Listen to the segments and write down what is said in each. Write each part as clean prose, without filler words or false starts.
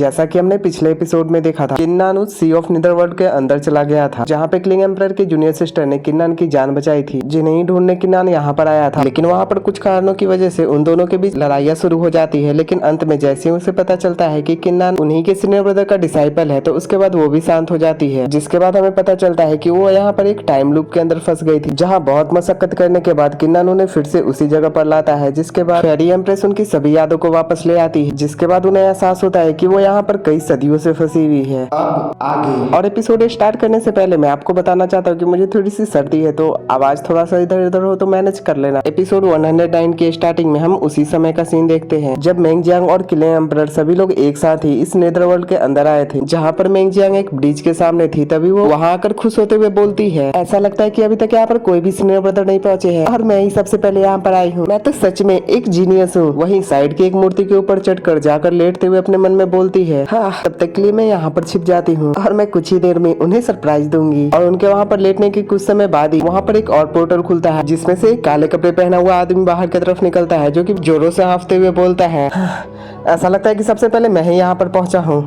जैसा कि हमने पिछले एपिसोड में देखा था, किन्नान उस सी ऑफ नीदरवर्ल्ड के अंदर चला गया था, जहाँ पे क्लिंग एम्परर के जूनियर सिस्टर ने किन्नान की जान बचाई थी, जिन्हें ढूंढने किन्नान यहाँ पर आया था। लेकिन वहाँ पर कुछ कारणों की वजह से उन दोनों के बीच लड़ाइयाँ शुरू हो जाती है। लेकिन अंत में जैसे ही उसे पता चलता है कि किन्नान उन्हीं के सीनियर ब्रदर का डिसाइपल है, तो उसके बाद वो भी शांत हो जाती है। जिसके बाद हमें पता चलता है कि वो यहाँ पर एक टाइम लूप के अंदर फंस गई थी, जहाँ बहुत मशक्कत करने के बाद किन्नान उन्हें फिर से उसी जगह पर लाता है। जिसके बाद फेरी एम्प्रेस उनकी सभी यादों को वापस ले आती है। जिसके बाद उन्हें एहसास होता है कि वो यहाँ पर कई सदियों से फंसी हुई है। अब आगे और एपिसोड स्टार्ट करने से पहले मैं आपको बताना चाहता हूँ कि मुझे थोड़ी सी सर्दी है, तो आवाज थोड़ा सा इधर उधर हो तो मैनेज कर लेना। एपिसोड 109 के स्टार्टिंग में हम उसी समय का सीन देखते हैं जब मेंग जियांग और क्लिंग एम्परर सभी लोग एक साथ ही इस नेदरवर्ल्ड के अंदर आए थे, जहाँ पर मेंग जियांग एक ब्रिज के सामने थी। तभी वो वहाँ आकर खुश होते हुए बोलती है, ऐसा लगता है कि अभी तक यहाँ पर कोई भी सीनियर ब्रदर नहीं पहुंचे हैं और मैं ही सबसे पहले यहाँ पर आई हूँ। मैं तो सच में एक जीनियस हूँ। वहीं साइड की एक मूर्ति के ऊपर चढ़कर जाकर लेटते हुए अपने मन में बोलती है, हाँ तब तक के लिए मैं यहाँ पर छिप जाती हूँ और मैं कुछ ही देर में उन्हें सरप्राइज दूंगी। और उनके वहाँ पर लेटने के कुछ समय बाद ही वहाँ पर एक और पोर्टल खुलता है, जिसमें से एक काले कपड़े पहना हुआ आदमी बाहर की तरफ निकलता है, जो कि जोरों से हांफते हुए बोलता है, ऐसा लगता है कि सबसे पहले मैं ही यहाँ पर पहुंचा हूँ।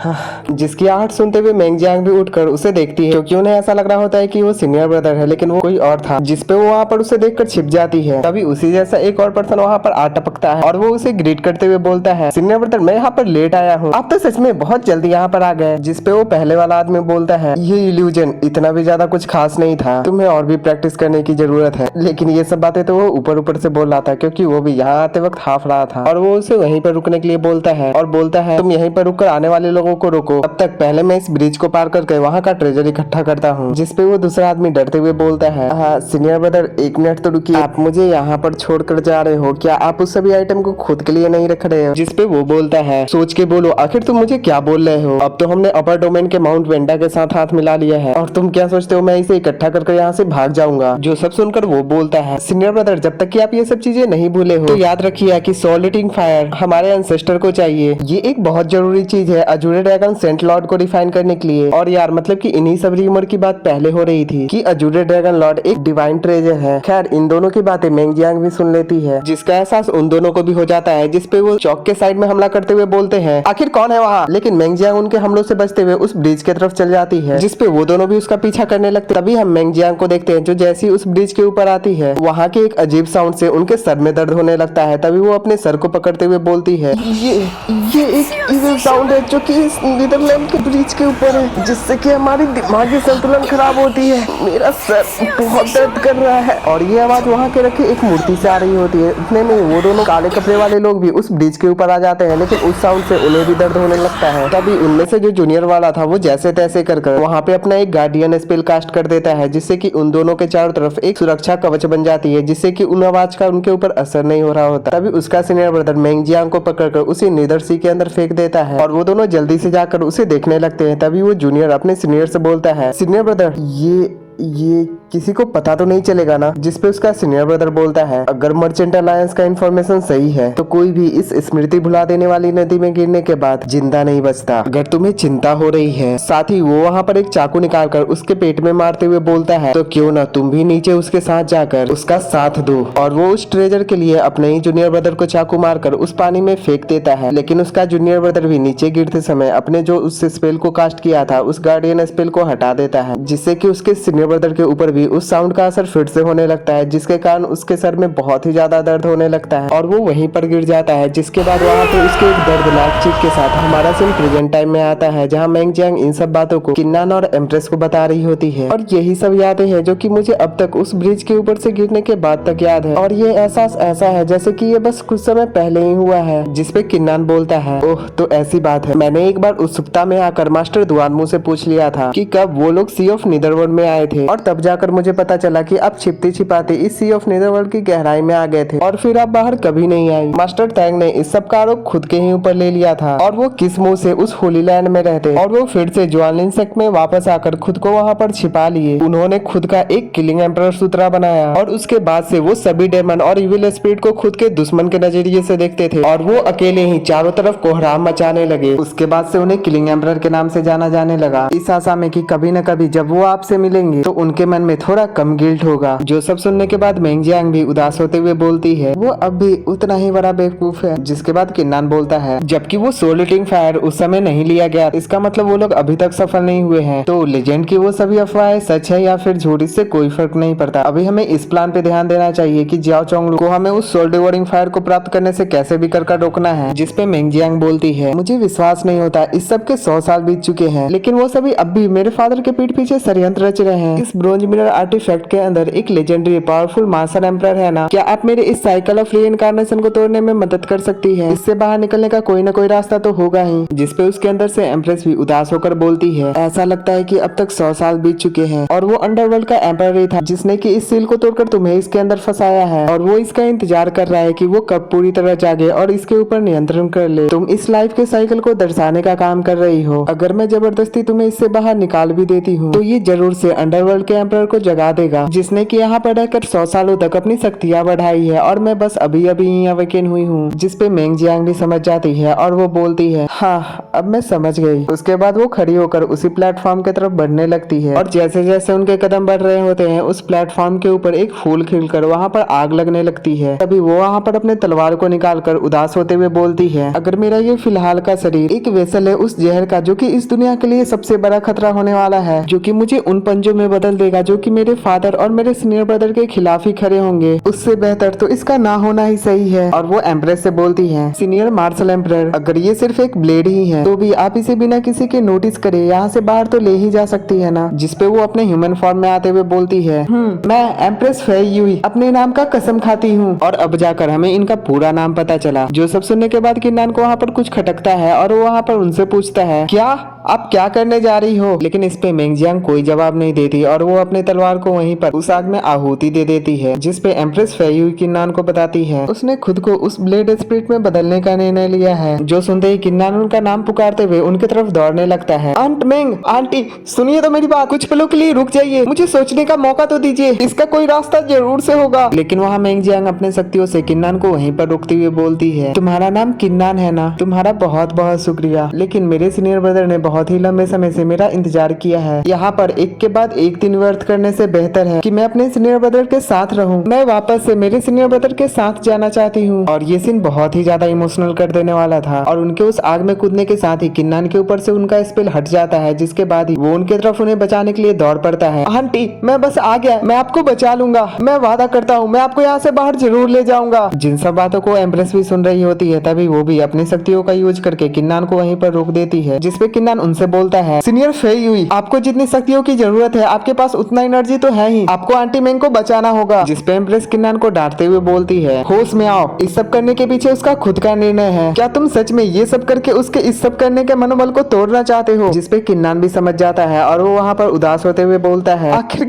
जिसकी आहट सुनते हुए मेंग जियांग भी उठकर उसे देखती है, क्योंकि उन्हें ऐसा लग रहा होता है कि वो सीनियर ब्रदर है, लेकिन वो कोई और था। जिसपे वो वहाँ पर उसे देखकर छिप जाती है। तभी उसी जैसा एक और पर्सन वहाँ पर आ टपकता है और वो उसे ग्रीट करते हुए बोलता है, सीनियर ब्रदर मैं यहाँ पर लेट आया हूँ, आप तो सच में बहुत जल्दी यहाँ पर आ गए। जिसपे वो पहले वाला आदमी बोलता है, ये इल्यूजन इतना भी ज्यादा कुछ खास नहीं था, तुम्हें और भी प्रैक्टिस करने की जरूरत है। लेकिन ये सब बातें तो वो ऊपर ऊपर से बोल रहा था, क्योंकि वो भी यहाँ आते वक्त हाफ रहा था। और वो उसे वहीं पर रुकने के लिए बोलता है और बोलता है, तुम यहीं पर रुककर आने वाले लोगों को रोको, तब तक पहले मैं इस ब्रिज को पार करके वहाँ का ट्रेजर इकट्ठा करता हूँ। जिसपे वो दूसरा आदमी डरते हुए बोलता है, हाँ सीनियर ब्रदर एक मिनट तो रुकिए, आप मुझे यहाँ पर छोड़कर जा रहे हो क्या? आप उस सभी आइटम को खुद के लिए नहीं रख रहे हो? जिसपे वो बोलता है, सोच के बोलो, आखिर तुम मुझे क्या बोल रहे हो? अब तो हमने अपर डोमेन के माउंट वेंडा के साथ हाथ मिला लिया है और तुम क्या सोचते हो मैं इसे इकट्ठा करके यहाँ से भाग जाऊंगा? जो सब सुनकर वो बोलता है, सीनियर ब्रदर जब तक कि आप ये सब चीजें नहीं भूले हो तो याद रखिए कि सॉलिटिंग फायर हमारे एंसेस्टर को चाहिए। ये एक बहुत जरूरी चीज है अजूरे ड्रैगन सेंट लॉर्ड को डिफाइन करने के लिए। और यार मतलब कि इन्हीं सब र्यूमर की बात पहले हो रही थी कि अजूरे ड्रैगन लॉर्ड एक डिवाइन ट्रेजर है। खैर इन दोनों की बातें मेंग जियांग भी सुन लेती है, जिसका एहसास उन दोनों को भी हो जाता है। जिसपे वो चौक के साइड में हमला करते हुए बोलते हैं, आखिर कौन है वहाँ? लेकिन मेंग जियांग उनके हमलों से बचते हुए उस ब्रिज की तरफ चल जाती है, जिसपे वो दोनों भी उसका पीछा करने लगते। तभी हम मेंग जियांग को देखते हैं, जो जैसे ही उस ब्रिज के ऊपर आती है, वहाँ के एक अजीब साउंड से उनके सर में दर्द होने लगता है। तभी वो अपने सर को पकड़ते हुए बोलती है, ये एक इविल साउंड है जो कि इस नीदरलैंड के ब्रिज के ऊपर है, जिससे कि हमारी दिमागी संतुलन खराब होती है। मेरा सर बहुत दर्द कर रहा है। और ये आवाज वहाँ के रखी एक मूर्ति से आ रही होती है। इतने में वो दोनों काले कपड़े वाले लोग भी उस ब्रिज के ऊपर आ जाते हैं, लेकिन उस साउंड से उन्हें भी दर्द होने लगता है। तभी उनमें से जो जूनियर वाला था वो जैसे तैसे कर वहाँ पे अपना एक गार्डियन स्पेल कास्ट कर देता है, जिससे कि उन दोनों के चारों तरफ एक सुरक्षा कवच बन जाती है, जिससे कि उन आवाज का उनके ऊपर असर नहीं हो रहा होता। तभी उसका सीनियर ब्रदर मेंग जियांग को पकड़कर उसी नीदर सी के अंदर फेंक देता है और वो दोनों जल्दी से जाकर उसे देखने लगते हैं। तभी वो जूनियर अपने सीनियर से बोलता है, सीनियर ब्रदर ये किसी को पता तो नहीं चलेगा ना? जिसपे उसका सीनियर ब्रदर बोलता है, अगर मर्चेंट अलायंस का इंफॉर्मेशन सही है तो कोई भी इस स्मृति भुला देने वाली नदी में गिरने के बाद जिंदा नहीं बचता। अगर तुम्हें चिंता हो रही है। साथ ही वो वहाँ पर एक चाकू निकालकर उसके पेट में मारते हुए बोलता है, तो क्यों ना तुम भी नीचे उसके साथ जाकर उसका साथ दो। और वो उस ट्रेजर के लिए अपने ही जूनियर ब्रदर को चाकू मारकर उस पानी में फेंक देता है। लेकिन उसका जूनियर ब्रदर भी नीचे गिरते समय अपने जो उससे स्पेल को कास्ट किया था उस गार्डियन स्पेल को हटा देता है, जिससे कि उसके सीनियर ब्रदर के ऊपर भी उस साउंड का असर फिर से होने लगता है, जिसके कारण उसके सर में बहुत ही ज्यादा दर्द होने लगता है और वो वहीं पर गिर जाता है। जिसके बाद वहाँ पे उसके एक दर्दनाक चीख के साथ हमारा सीन प्रेजेंट टाइम में आता है, जहाँ मेंग जियांग इन सब बातों को किन्नान और एम्प्रेस को बता रही होती है। और यही सब यादें हैं जो कि मुझे अब तक उस ब्रिज के ऊपर से गिरने के बाद तक याद है। और ये एहसास ऐसा है जैसे कि ये बस कुछ समय पहले ही हुआ है। जिसपे किन्नान बोलता है, ओह तो ऐसी बात है। मैंने एक बार उत्सुकता में आकर मास्टर दुआनमू से पूछ लिया था कि कब वो लोग सी ऑफ नीदरवर्ल्ड में आए थे, और तब जाकर मुझे पता चला कि आप छिपते छिपाते इस सी ऑफ नीदरवर्ल्ड की गहराई में आ गए थे और फिर आप बाहर कभी नहीं आई। मास्टर टैंग ने इस सब का आरोप खुद के ही ऊपर ले लिया था और वो किस मुंह से उस होली लैंड में रहते और वो फिर से ज्वालिन सेक्ट में वापस आकर खुद को वहाँ पर छिपा लिए। उन्होंने खुद का एक किलिंग एम्परर सूत्रा बनाया और उसके बाद से वो सभी डेमन और इविल स्पिरिट को खुद के दुश्मन के नजरिए से देखते थे और वो अकेले ही चारों तरफ कोहराम मचाने लगे। उसके बाद से उन्हें किलिंग एम्परर के नाम से जाना जाने लगा, इस आशा में कि कभी न कभी जब वो आपसे मिलेंगे तो उनके मन में थोड़ा कम गिल्ट होगा। जो सब सुनने के बाद मेंग जियांग भी उदास होते हुए बोलती है वो अब भी उतना ही बड़ा बेवकूफ है। जिसके बाद किन्नान बोलता है जबकि वो सोल ईटिंग फायर उस समय नहीं लिया गया, इसका मतलब वो लोग अभी तक सफल नहीं हुए हैं। तो लेजेंड की वो सभी अफवाहें सच है या फिर झूठ, इससे कोई फर्क नहीं पड़ता। अभी हमें इस प्लान पे ध्यान देना चाहिए कि जियाओ चोंगलू को हमें उस सोल डिवोरिंग फायर को प्राप्त करने से कैसे भी कर रोकना है। जिसपे मेंग जियांग बोलती है मुझे विश्वास नहीं होता, इस सब के 100 साल बीत चुके हैं लेकिन वो सभी अब भी मेरे फादर के पीठ पीछे षड्यंत्र रच रहे हैं। इस ब्रोंज मिरर आर्टिफैक्ट के अंदर एक लेजेंडरी पावरफुल मास्टर एम्परर है ना, क्या आप मेरे इस साइकिल ऑफ रीइंकार्नेशन को तोड़ने में मदद कर सकती है? इससे बाहर निकलने का कोई ना कोई रास्ता तो होगा ही। जिसपे उसके अंदर से एम्प्रेस भी उदास होकर बोलती है ऐसा लगता है कि अब तक 100 साल बीत चुके हैं और वो अंडरवर्ल्ड का एम्परर ही था जिसने कि इस सील को तोड़कर तुम्हें इसके अंदर फंसाया है और वो इसका इंतजार कर रहा है कि वो कब पूरी तरह जागे और इसके ऊपर नियंत्रण कर ले। तुम इस लाइफ के साइकिल को दर्शाने का काम कर रही हो। अगर मैं जबरदस्ती तुम्हें इससे बाहर निकाल भी देती हूँ तो ये जरूर से अंडरवर्ल्ड के एम्परर को जगा देगा जिसने कि यहाँ पर रहकर 100 सालों तक अपनी शक्तियाँ बढ़ाई है और मैं बस अभी अभी अवेकन हुई हूँ। जिसपे मेंग जियांग भी समझ जाती है और वो बोलती है हाँ अब मैं समझ गई। उसके बाद वो खड़ी होकर उसी प्लेटफॉर्म की तरफ बढ़ने लगती है और जैसे जैसे उनके कदम बढ़ रहे होते हैं उस प्लेटफॉर्म के ऊपर एक फूल खिलकर वहाँ पर आग लगने लगती है। तभी वो वहाँ पर अपने तलवार को निकालकर उदास होते हुए बोलती है अगर मेरा ये फिलहाल का शरीर एक वेसल है उस जहर का जो कि इस दुनिया के लिए सबसे बड़ा खतरा होने वाला है, जो कि मुझे उन पंजों में बदल देगा जो कि मेरे फादर और मेरे सीनियर ब्रदर के खिलाफ ही खड़े होंगे, उससे बेहतर तो इसका ना होना ही सही है। और वो एम्प्रेस से बोलती है सीनियर मार्शल एम्परर अगर ये सिर्फ एक ब्लेड ही है तो भी आप इसे बिना किसी के नोटिस करे यहाँ से बाहर तो ले ही जा सकती है ना। जिसपे वो अपने ह्यूमन फॉर्म में आते हुए बोलती है मैं एम्प्रेस फेई युई अपने नाम का कसम खाती हूँ। और अब जाकर हमें इनका पूरा नाम पता चला। जो सब सुनने के बाद किन्नान को वहाँ पर कुछ खटकता है और वो वहाँ पर उनसे पूछता है क्या आप क्या करने जा रही हो? लेकिन इस पे मेंग जियांग कोई जवाब नहीं देती और वो अपने तलवार को वहीं पर उस आग में आहुति दे देती है। जिसपे एम्प्रेस फेई युई किन्नान को बताती है उसने खुद को उस ब्लेड स्पिरिट में बदलने का निर्णय लिया है। जो सुनते ही किन्नान उनका नाम पुकारते हुए उनकी तरफ दौड़ने लगता है। आंट मेंग आंटी सुनिए तो मेरी बात, कुछ पलों के लिए रुक जाइए, मुझे सोचने का मौका तो दीजिए, इसका कोई रास्ता जरूर से होगा। लेकिन वहाँ मेंग जियांग अपने शक्तियों से किन्नान को वहीं पर रोकती हुई बोलती है तुम्हारा नाम किन्नान है ना, तुम्हारा बहुत बहुत शुक्रिया, लेकिन मेरे सीनियर ब्रदर ने बहुत ही लंबे समय से मेरा इंतजार किया है। यहाँ पर एक के बाद एक दिन व्यर्थ करने से बेहतर है कि मैं अपने सीनियर ब्रदर के साथ रहूं। मैं वापस से मेरे सीनियर ब्रदर के साथ जाना चाहती हूँ। और ये सीन बहुत ही ज्यादा इमोशनल कर देने वाला था और उनके उस आग में कूदने के साथ ही किन्नान के ऊपर से उनका स्पेल हट जाता है। जिसके बाद ही वो उनके तरफ उन्हें बचाने के लिए दौड़ पड़ता है। आंटी मैं बस आ गया, मैं आपको बचा लूंगा, मैं वादा करता हूँ मैं आपको यहाँ से बाहर जरूर ले जाऊंगा। जिन सब बातों को एम्प्रेस भी सुन रही होती है तभी वो भी अपनी शक्तियों का यूज करके किन्नान को वहीं पर रोक देती है। जिसपे किन्नान उनसे बोलता है सीनियर फेई युई आपको जितनी शक्तियों की जरूरत है आपके पास उतना एनर्जी तो है ही, आपको आंटी मेंग को बचाना होगा। जिसपे एम्प्रेस किन्नान को डांटते हुए बोलती है होश में आओ, इस सब करने के पीछे उसका खुद का निर्णय है, क्या तुम सच में ये सब करके उसके इस सब करने के मनोबल को तोड़ना चाहते हो? जिसपे किन्नान भी समझ जाता है और वो वहाँ पर उदास होते हुए बोलता है आखिर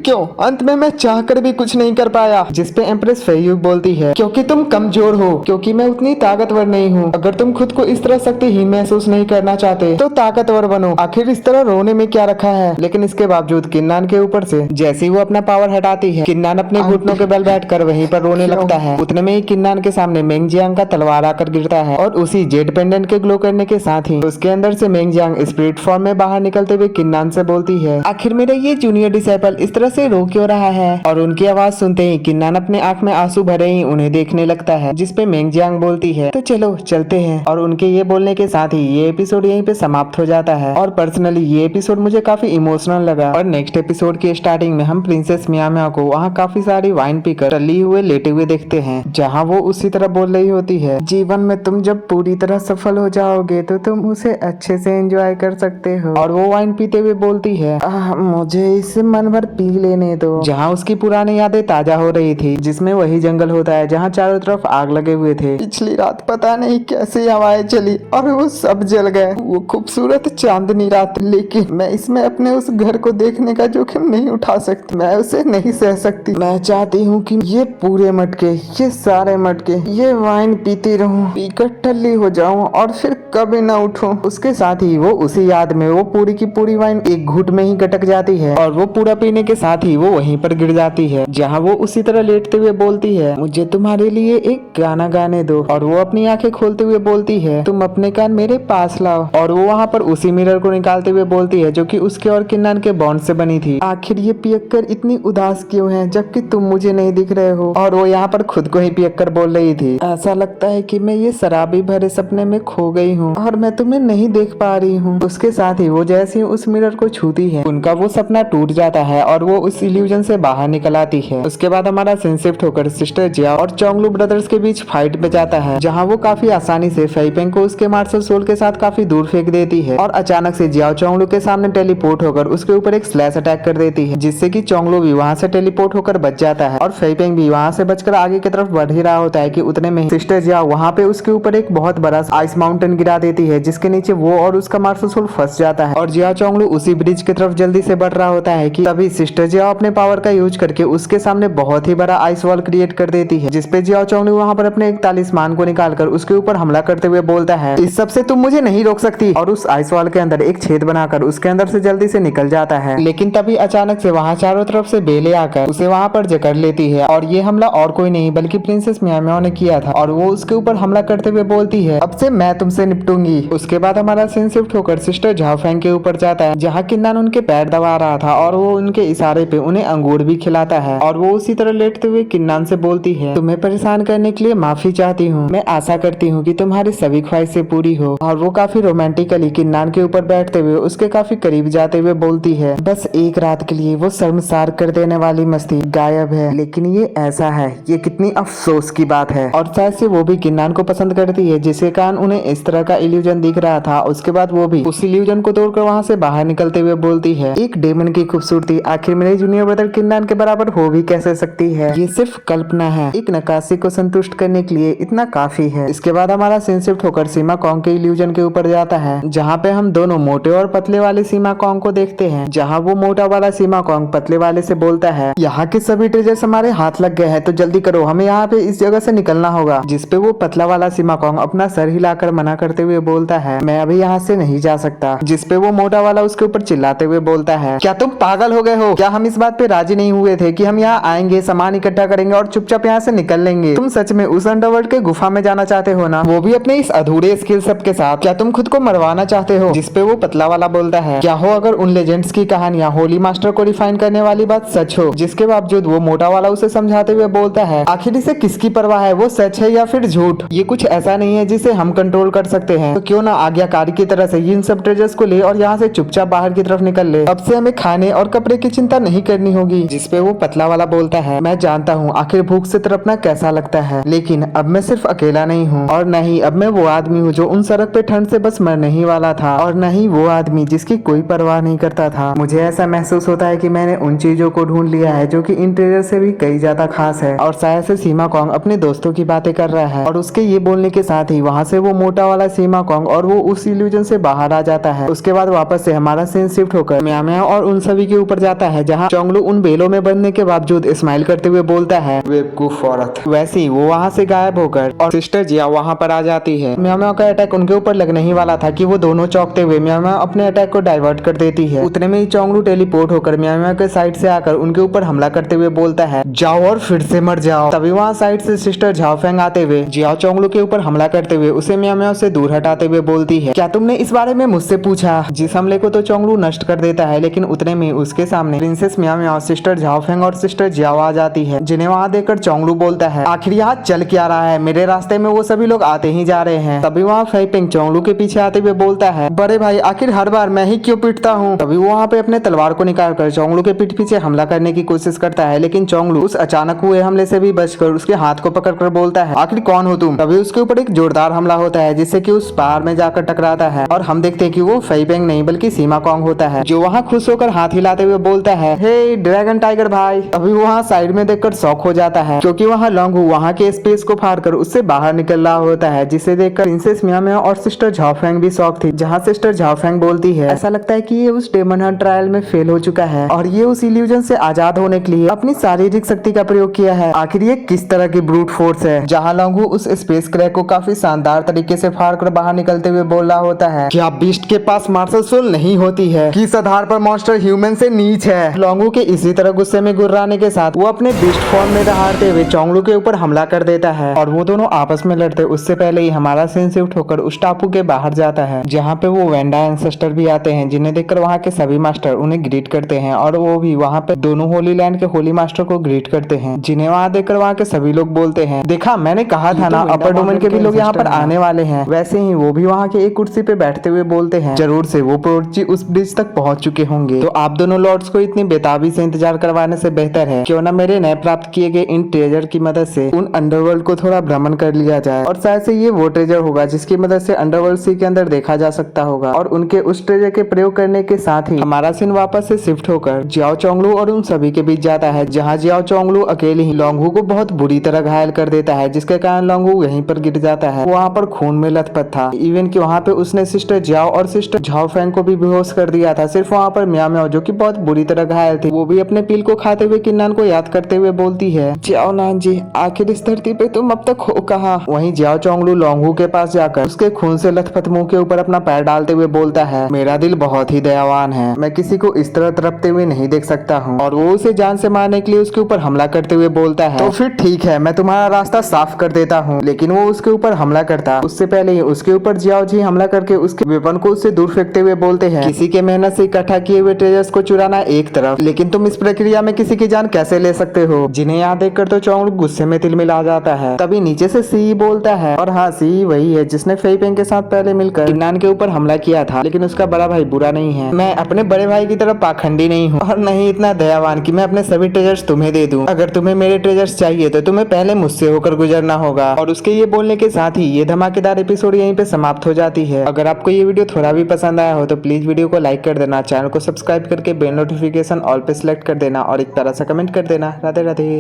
क्यों अंत में मैं चाहकर भी कुछ नहीं कर पाया। जिसपे एम्प्रेस फेई युई बोलती है क्योंकि तुम कमजोर हो, क्योंकि मैं उतनी ताकतवर नहीं हूँ। अगर तुम खुद को इस तरह शक्तिहीन महसूस नहीं करना चाहते तो ताकतवर बनो, आखिर इस तरह रोने में क्या रखा है। लेकिन इसके बावजूद किन्नान के ऊपर से जैसे ही वो अपना पावर हटाती है किन्नान अपने घुटनों के बल बैठकर वहीं पर रोने लगता है। उतने में ही किन्नान के सामने मेंग जियांग का तलवार आकर गिरता है और उसी जेड पेंडेंट के ग्लो करने के साथ ही उसके अंदर से मेंग जियांग स्पिरिट फॉर्म में बाहर निकलते हुए किन्नान से बोलती है आखिर मेरा ये जूनियर डिसाइपल इस तरह से रो क्यों रहा है। और उनकी आवाज सुनते ही किन्नान अपने आंख में आंसू भरे ही उन्हें देखने लगता है। जिसपे मेंग जियांग बोलती है तो चलो चलते हैं। और उनके ये बोलने के साथ ही ये एपिसोड यहीं पे समाप्त हो जाता है। और पर्सनली ये एपिसोड मुझे काफी इमोशनल लगा। और नेक्स्ट एपिसोड की स्टार्टिंग में हम प्रिंसेस मिया मिया को वहाँ काफी सारी वाइन पीकर टली हुए लेटे हुए देखते हैं, जहाँ वो उसी तरह बोल रही होती है जीवन में तुम जब पूरी तरह सफल हो जाओगे तो तुम उसे अच्छे से एंजॉय कर सकते हो। और वो वाइन पीते हुए बोलती है मुझे इसे मन भर पी लेने दो। जहाँ उसकी पुरानी यादें ताजा हो रही थी, जिसमें वही जंगल होता है जहाँ चारों तरफ आग लगे हुए थे। पिछली रात पता नहीं कैसे हवाएं चली और वो सब जल गए। वो खूबसूरत चांदनी रात, लेकिन मैं इसमें अपने उस घर को देखने का जोखिम नहीं उठा सकती। मैं उसे नहीं सह सकती। मैं चाहती हूँ कि ये पूरे मटके, ये सारे मटके, ये वाइन पीती रहूं, पीकर टल्ली हो जाऊं और फिर कभी ना उठूं। उसके साथ ही वो उसी याद में वो पूरी की पूरी वाइन एक घूंट में ही गटक जाती है और वो पूरा पीने के साथ ही वो वहीं पर गिर जाती है, जहाँ वो उसी तरह लेटते हुए बोलती है मुझे तुम्हारे लिए एक गाना गाने दो। और वो अपनी आंखें खोलते हुए बोलती है तुम अपने कान मेरे पास लाओ। और वो वहाँ पर उसी मिरर को निकालते हुए बोलती है जो कि उसके और किन्नन के बॉन्ड से बनी थी। आखिर ये पियक्कर इतनी उदास क्यों है जबकि तुम मुझे नहीं दिख रहे हो। और वो यहाँ पर खुद को ही पियक्कर बोल रही थी, ऐसा लगता है कि मैं ये शराबी भरे सपने में खो गई हूँ और मैं तुम्हें नहीं देख पा रही हूँ। उसके साथ ही वो जैसे ही उस मिरर को छूती है उनका वो सपना टूट जाता है और वो उस इल्यूजन से बाहर निकल आती है। उसके बाद हमारा सीन शिफ्ट होकर सिस्टर जिया और चोंगलू ब्रदर्स के बीच फाइट में जाता है, जहाँ वो काफी आसानी से फेईपेंग को उसके मार्शल सोल के साथ काफी दूर फेंक देती है और अचानक से जियाओ चोंगलू के सामने टेलीपोर्ट होकर उसके ऊपर एक स्लैश अटैक कर देती है, जिससे कि चोंगलू भी वहाँ से टेलीपोर्ट होकर बच जाता है और फेईपेंग भी वहाँ से बचकर आगे की तरफ बढ़ ही रहा होता है कि उतने में सिस्टर जियाओ वहाँ पे उसके ऊपर एक बहुत बड़ा आइस माउंटेन गिरा देती है, जिसके नीचे वो और उसका मार्शल सोल फंस जाता है और जियाओ चोंगलू उसी ब्रिज की तरफ जल्दी से बढ़ रहा होता है कि तभी सिस्टर जियाओ अपने पावर का यूज करके उसके सामने बहुत ही बड़ा आइस वॉल क्रिएट कर देती है, जिसपे जियाओ चोंगलू वहाँ पर अपने एक तालिस्मान को निकालकर उसके ऊपर हमला करते हुए बोलता है, इस सब से तुम मुझे नहीं रोक सकती, और उस आइस वॉल के अंदर एक छेद बनाकर उसके अंदर से जल्दी से निकल जाता है। लेकिन तभी अचानक से वहाँ चारों तरफ से बेले आकर उसे वहाँ पर जकड़ लेती है और ये हमला और कोई नहीं बल्कि प्रिंसेस म्याओ म्याओ ने किया था और वो उसके ऊपर हमला करते हुए बोलती है, अब से मैं तुमसे निपटूंगी। उसके बाद हमारा सीन शिफ्ट होकर सिस्टर झाओफेंग के ऊपर जाता है, जहाँ किन्नन उनके पैर दबा रहा था और वो उनके इशारे पे उन्हें अंगूर भी खिलाता है और वो उसी तरह लेटते हुए किन्नन से बोलती है, तुम्हें परेशान करने के लिए माफी चाहती हूँ, मैं आशा करती हूँ कि तुम्हारी सभी ख्वाहिशें पूरी हो। और वो काफी रोमांटिकली किन्नन के ऊपर बैठते हुए उसके काफी करीब जाते हुए बोलती है, बस एक रात के लिए वो शर्मसार कर देने वाली मस्ती गायब है, लेकिन ये ऐसा है, ये कितनी अफसोस की बात है। और शायद से वो भी किन्नन को पसंद करती है, जिसके कारण उन्हें इस तरह का इल्यूजन दिख रहा था। उसके बाद वो भी उस इल्यूजन को तोड़कर वहाँ से बाहर निकलते हुए बोलती है, एक डेमन की खूबसूरती आखिर मेरे जूनियर ब्रदर किन्नन के बराबर हो भी कैसे सकती है, ये सिर्फ कल्पना है, एक नक्काशी को संतुष्ट करने के लिए इतना काफी है। इसके बाद हमारा सीन शिफ्ट होकर सीमा कॉन्ग के इल्यूजन के ऊपर जाता है, जहाँ पे हम दोनों मोटे और पतले वाले सीमा कॉन्ग को देखते हैं, जहाँ वो मोटा वाला सीमा कॉन्ग पतले वाले से बोलता है, यहाँ के सभी ट्रेजर्स हमारे हाथ लग गए हैं, तो जल्दी करो, हमें यहाँ पे इस जगह से निकलना होगा। जिसपे वो पतला वाला सीमा कॉन्ग अपना सर हिलाकर मना करते हुए बोलता है, मैं अभी यहाँ से नहीं जा सकता। जिसपे वो मोटा वाला उसके ऊपर चिल्लाते हुए बोलता है, क्या तुम पागल हो गए हो? क्या हम इस बात पे राजी नहीं हुए थे कि हम यहाँ आएंगे, सामान इकट्ठा करेंगे और चुपचाप यहाँ से निकल लेंगे? तुम सच में उस अंडरवर्ल्ड के गुफा में जाना चाहते हो ना, वो भी अपने इस अधूरे स्किल सब के साथ? क्या तुम खुद को मरवाना चाहते हो? जिसपे वो पतला वाला बोलता है, क्या हो अगर उन लेजेंड्स की कहानियां होली मास्टर को रिफाइन करने वाली बात सच हो? जिसके बावजूद वो मोटा वाला उसे समझाते हुए बोलता है, आखिर इसे किसकी परवाह है, वो सच है या फिर झूठ? ये कुछ ऐसा नहीं है जिसे हम कंट्रोल कर सकते हैं, तो क्यों ना आज्ञाकारी की तरह से इन सब ट्रेजर्स को ले और यहाँ से चुपचाप बाहर की तरफ निकल ले। अब से हमें खाने और कपड़े की चिंता नहीं करनी होगी। जिसपे वो पतला वाला बोलता है, मैं जानता हूँ आखिर भूख से तड़पना कैसा लगता है, लेकिन अब मैं सिर्फ अकेला नहीं हूँ, और न ही अब मैं वो आदमी हूँ जो उन सड़क पे ठंड से बस मरने ही वाला था, और न ही वो आदमी जिसकी कोई परवाह नहीं करता था। मुझे ऐसा महसूस होता है कि मैंने उन चीजों को ढूंढ लिया है जो कि इन ट्रेजर से भी कई ज्यादा खास है। और शायद से सीमा कॉन्ग अपने दोस्तों की बातें कर रहा है, और उसके ये बोलने के साथ ही वहाँ से वो मोटा वाला सीमा कॉन्ग और वो उस इल्यूजन से बाहर आ जाता है। उसके बाद वापस से हमारा सीन शिफ्ट होकर म्याओ म्याओ और उन सभी के ऊपर जाता है, जहाँ चोंगलू उन बेलों में बनने के बावजूद स्माइल करते हुए बोलता है, बेवकूफ औरत। वैसे ही वो वहाँ से गायब होकर और सिस्टर जिया वहाँ पर आ जाती है। म्याओ म्याओ का अटैक उनके ऊपर लगने ही वाला था कि वो दोनों चौंकते हुए म्याओ म्याओ अपने अटैक को डाइवर्ट कर देती है। उतने में ही चोंगलू टेलीपोर्ट होकर म्याओ म्याओ के साइड से आकर उनके ऊपर हमला करते हुए बोलता है, जाओ और फिर से मर जाओ। तभी वहाँ साइड से सिस्टर झाओफेंग आते हुए जियाओ चोंगलू के ऊपर हमला करते हुए उसे म्याओ म्याओ से दूर हटाते हुए बोलती है, क्या तुमने इस बारे में मुझसे पूछा? जिस हमले को तो चोंगलू नष्ट कर देता है, लेकिन उतने में उसके सामने प्रिंसेस म्याओ म्याओ, सिस्टर झाओफेंग और सिस्टर जियाओ आ जाती है, जिन्हें वहाँ देखकर चोंगलू बोलता है, आखिर यहाँ चल क्या रहा है? मेरे रास्ते में वो सभी लोग आते ही जा रहे हैं। तभी वहाँ फेईपेंग चोंगलू के पीछे आते हुए बोलता है, बड़े भाई आखिर हर बार मैं ही क्यों पीटता हूँ? तभी वो वहाँ पे अपने तलवार को निकालकर चोंगलू के पीठ पीछे हमला करने की कोशिश करता है, लेकिन चोंगलू उस अचानक हुए हमले से भी बचकर उसके हाथ को पकड़कर बोलता है, आखिर कौन हो तुम? तभी उसके ऊपर एक जोरदार हमला होता है, जिससे कि उस पहाड़ में जाकर टकराता है, और हम देखते हैं कि वो फेईपेंग नहीं बल्कि सीमा कॉन्ग होता है, जो वहाँ खुश होकर हाथ हिलाते हुए बोलता है, हे ड्रैगन टाइगर भाई। अभी वो वहाँ साइड में देखकर शॉक हो जाता है, क्योंकि वहाँ लॉन्गू वहाँ के स्पेस को फाड़कर उससे बाहर निकल रहा होता है, जिसे देखकर प्रिंसेस म्याओ म्याओ और सिस्टर झाओफेंग भी शॉक थी, जहाँ सिस्टर झाओफेंग बोलती है, ऐसा लगता है कि ये उस डेमन हंट ट्रायल में फेल हो चुका है और ये उस इल्यूजन से आजाद होने के लिए अपनी शारीरिक शक्ति का प्रयोग किया है। आखिर ये किस तरह की ब्रूट फोर्स है? जहाँ लॉन्गू उस स्पेस क्रैक को काफी शानदार तरीके से फाड़कर बाहर निकलते हुए बोल रहा होता है, क्या बीस्ट के पास मार्शल सोल नहीं होती है? किस आधार पर मॉन्स्टर ह्यूमन से नीच है? लॉन्गू के इसी तरह गुस्से में गुर्राने के साथ वो अपने बीस्ट फॉर्म में दहाड़ते हुए चोंगलू के ऊपर हमला कर देता है, और वो दोनों आपस में लड़ते उससे पहले ही हमारा सीन शिफ्ट होकर उस टापू के बाहर जाता है। है, जहाँ पे वो वेंडा एंसेस्टर भी आते हैं, जिन्हें देखकर वहाँ के सभी मास्टर उन्हें ग्रीट करते हैं और वो भी वहाँ पे दोनों होली लैंड के होली मास्टर को ग्रीट करते हैं, जिन्हें वहाँ देखकर वहाँ के सभी लोग बोलते हैं, देखा मैंने कहा था ना अपर डोमेन के भी लोग यहाँ पर आने वाले हैं। वैसे ही वो भी वहाँ के एक कुर्सी पे बैठते हुए बोलते हैं, जरूर से वो प्रोची उस ब्रिज तक पहुंच चुके होंगे, तो आप दोनों लॉर्ड्स को इतनी बेताबी से इंतजार करवाने से बेहतर है क्यों ना मेरे नए प्राप्त किए गए इन ट्रेजर की मदद से उन अंडरवर्ल्ड को थोड़ा भ्रमण कर लिया जाए, और शायद से ये वो ट्रेजर होगा जिसकी मदद से अंडरवर्ल्ड सी के अंदर देखा जा सकता होगा, और उनके उस ट्रेजर के प्रयोग करने के साथ ही हमारा सीन वापस से शिफ्ट होकर जियाओ चोंगलू और उन सभी के बीच जाता है, जहाँ जियाओ चोंगलू अकेले ही लोंगहू को बहुत बुरी तरह घायल कर देता है, जिसके कारण लोंगहू यहीं पर गिर जाता है। वहाँ पर खून में लथपथ था, इवन कि वहाँ पे उसने सिस्टर जियाओ और सिस्टर झाओ फैंग को भी बेहोश कर दिया था। सिर्फ वहाँ पर म्याओ म्याओ जो कि बहुत बुरी तरह घायल थी, वो भी अपने पील को खाते हुए किन्नान को याद करते हुए बोलती है, जियाओ नान जी आखिर इस धरती पे तुम अब तक हो कहाँ। वहीं जियाओ चोंगलू लोंगहू के पास जाकर उसके खून से लथपथ मुंह के ऊपर अपना पैर डालते हुए बोलता है, मेरा दिल बहुत ही दयावान है, मैं किसी को इस तरह तड़पते हुए नहीं देख सकता हूँ, और वो उसे जान से मारने के लिए उसके ऊपर हमला करते हुए बोलता है, तो फिर ठीक है मैं तुम्हारा रास्ता साफ कर देता हूँ। लेकिन वो उसके ऊपर हमला करता उससे पहले ही उसके ऊपर जियाओ जी हमला करके उसके वेपन को उससे दूर फेंकते हुए बोलते हैं, किसी के मेहनत से इकट्ठा किए हुए ट्रेजर्स को चुराना एक तरफ, लेकिन तुम इस प्रक्रिया में किसी की जान कैसे ले सकते हो। जिन्हें यहाँ देखकर तो चोंगलू गुस्से में तिलमिला जाता है। तभी नीचे से सी बोलता है, और हाँ सी वही है जिसने फेई पेंग के साथ पहले मिलकर किन्नान के ऊपर हमला किया था, लेकिन उसका बड़ा भाई बुरा नहीं है। मैं अपने बड़े भाई की तरफ पाखंडी नहीं हूँ और नहीं इतना दयावान कि मैं अपने सभी ट्रेजर्स तुम्हें दे दूं। अगर तुम्हें मेरे ट्रेजर्स चाहिए तो तुम्हें पहले मुझसे होकर गुजरना होगा। और उसके ये बोलने के साथ ही ये धमाकेदार एपिसोड यहीं पे समाप्त हो जाती है। अगर आपको ये वीडियो थोड़ा भी पसंद आया हो तो प्लीज वीडियो को लाइक कर देना, चैनल को सब्सक्राइब करके बेल नोटिफिकेशन ऑल पे सिलेक्ट कर देना और एक प्यारा सा कमेंट कर देना। राधे राधे।